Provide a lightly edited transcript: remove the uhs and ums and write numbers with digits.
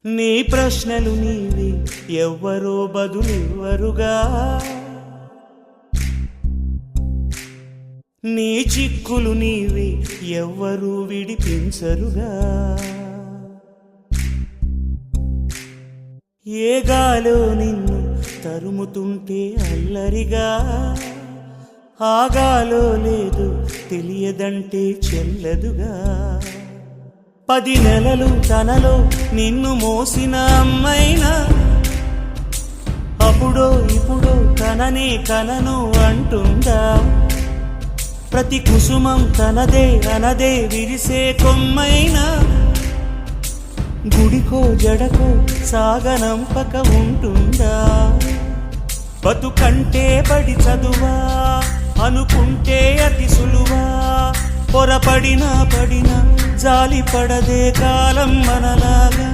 నీ ప్రశ్నలు నీవి ఎవ్వరో బదులివ్వరుగా, నీ చిక్కులు నీవి ఎవ్వరూ విడిపించరుగా. ఏ గాలో నిన్ను తరుముతుంటే అల్లరిగా, ఆగాలో లేదు తెలియదంటే చెల్లదుగా. 10 నెలలు తనలో నిన్ను మోసిన అమ్మైనా అప్పుడో ఇప్పుడో తననే కనను అంటుందా. ప్రతి కుసుమం తనదే అనదే విరిసే కొమ్మైనా గుడికో జడకో సాగనంపక ఉంటుందా. బతుకంటే పడి చదువా అనుకుంటే అతి సులువా, పొరపడినా పడినా జాలి పడదే కాలం మనలాగా.